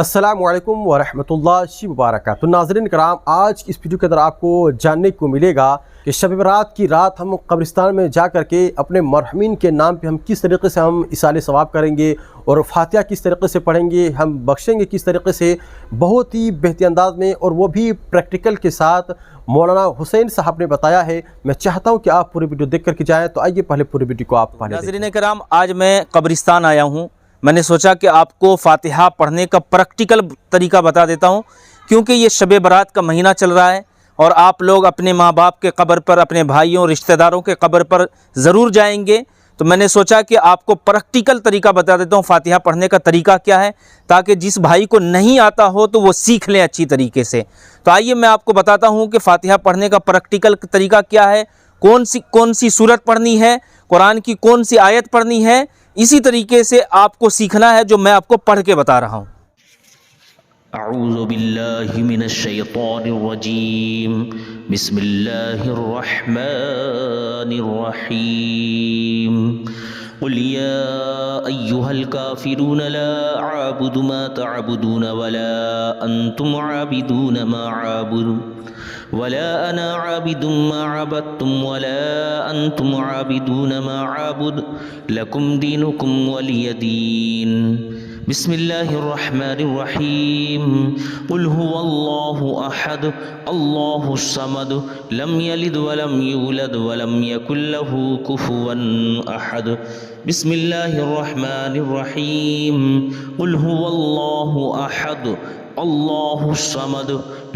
السلام علیکم ورحمۃ اللہ وبرکاتہ۔ تو ناظرین کرام، آج اس ویڈیو کے اندر آپ کو جاننے کو ملے گا کہ شب برات کی رات ہم قبرستان میں جا کر کے اپنے مرحومین کے نام پہ ہم کس طریقے سے ہم ایصال ثواب کریں گے اور فاتحہ کس طریقے سے پڑھیں گے، ہم بخشیں گے کس طریقے سے، بہت ہی بہترین انداز میں، اور وہ بھی پریکٹیکل کے ساتھ مولانا حسین صاحب نے بتایا ہے۔ میں چاہتا ہوں کہ آپ پوری ویڈیو دیکھ کر کے جائیں، تو آئیے پہلے پوری ویڈیو کو آپ پہلے ناظرین کرام، آج میں قبرستان آیا ہوں۔ میں نے سوچا کہ آپ کو فاتحہ پڑھنے کا پریکٹیکل طریقہ بتا دیتا ہوں، کیونکہ یہ شب برات کا مہینہ چل رہا ہے اور آپ لوگ اپنے ماں باپ کے قبر پر، اپنے بھائیوں رشتہ داروں کے قبر پر ضرور جائیں گے، تو میں نے سوچا کہ آپ کو پریکٹیکل طریقہ بتا دیتا ہوں فاتحہ پڑھنے کا طریقہ کیا ہے، تاکہ جس بھائی کو نہیں آتا ہو تو وہ سیکھ لیں اچھی طریقے سے۔ تو آئیے میں آپ کو بتاتا ہوں کہ فاتحہ پڑھنے کا پریکٹیکل طریقہ کیا ہے، کون سی سورت پڑھنی ہے، قرآن کی کون سی آیت پڑھنی ہے، اسی طریقے سے آپ کو سیکھنا ہے جو میں آپ کو پڑھ کے بتا رہا ہوں۔ اعوذ باللہ من الشیطان الرجیم، بسم اللہ الرحمن الرحیم، قل یا ایہا الکافرون لا اعبد ما تعبدون ولا انتم عابدون ما اعبد ولا انا عابد ما عبدتم ولا انتم عابدون ما اعبد لکم دینکم ولی دین۔ بسم اللہ الرحمن الرحیم، قل هو اللہ احد اللہ الصمد لم یلد ولم یولد ولم یکن له کفوا احد۔ بسم اللہ الرحمن الرحیم، قل هو اللہ احد اللہ الصمد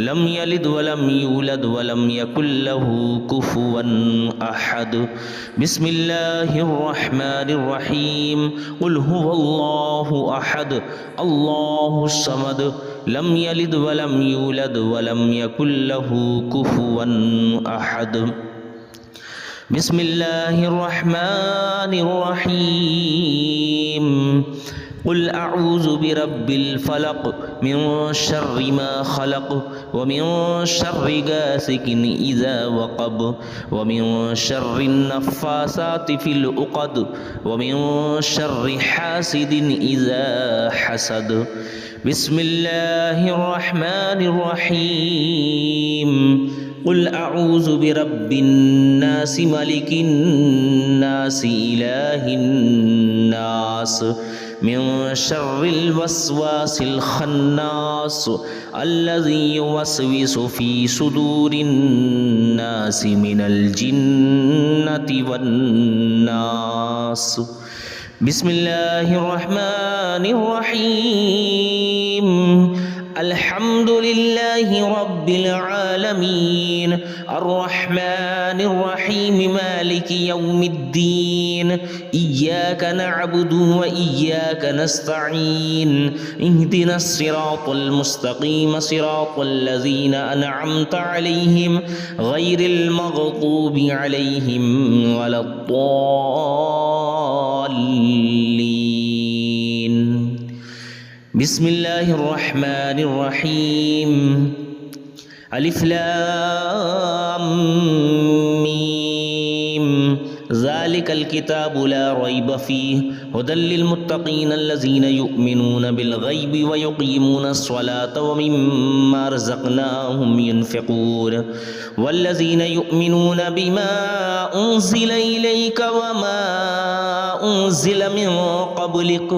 لم یلد ولم یولد ولم یکن له کفوا احد۔ بسم اللہ الرحمن الرحیم، قل هو اللہ احد اللہ الصمد لم یلد ولم یولد ولم یکن له کفوا احد۔ بسم اللہ الرحمن الرحیم، قل اعوذ برب الفلق من شر ما خلق ومن شر غاسق اذا وقب ومن شر النفاثات في العقد ومن شر حاسد اذا حسد۔ بسم اللہ الرحمن الرحیم، قل اعوذ برب الناس ملک الناس الہ الناس من شر الوسواس الخناس الذي يوسوس في صدور الناس من الجنة والناس۔ بسم اللہ الرحمن الرحیم، الحمد للہ رب العالمین الرحمن الرحیم مالک یوم الدین، ایاک نعبد و ایاک نستعین، اہدنا الصراط المستقیم صراط الذین انعمت علیہم غیر المغضوب علیہم ولا الضالین۔ بسم اللہ الرحمن الرحیم، الف لام میم، ذالک الکتاب لا ریب فیہ ھدی للمتقین الذین یؤمنون بالغیب ویقیمون الصلاة ومما رزقناہم ینفقون والذین یؤمنون بما انزل الیک وما انزل من قبلک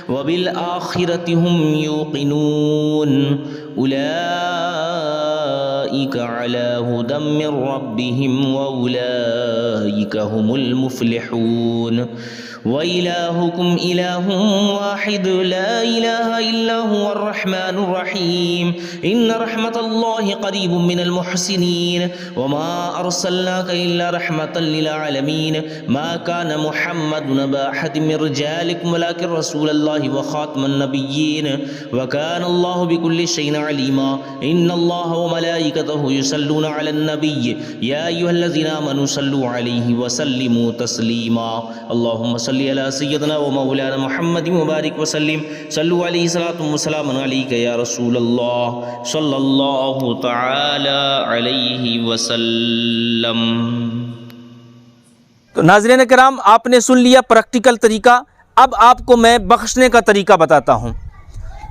وبالآخرة هم یوقنون اولئک علی ھدی من ربہم واولئک هم المفلحون۔ وإلهكم إله واحد لا إله إلا هو الرحمن الرحيم، إن رحمة الله قريب من المحسنين، وما أرسلناك إلا رحمة للعالمين، ما كان محمد أبا أحد من رجالكم ولكن رسول الله وخاتم النبيين، وكان الله بكل شيء عليما، إن الله وملائكته يصلون على النبي يا أيها الذين آمنوا صلوا عليه وسلموا تسليما، اللهم صل علی سیدنا و مولانا محمد مبارک وسلم، صلو علیہ صلاۃ و سلام علیک یا رسول اللہ صلی اللہ تعالی علیہ وسلم۔ تو ناظرین کرام، آپ نے سن لیا پریکٹیکل طریقہ، اب آپ کو میں بخشنے کا طریقہ بتاتا ہوں۔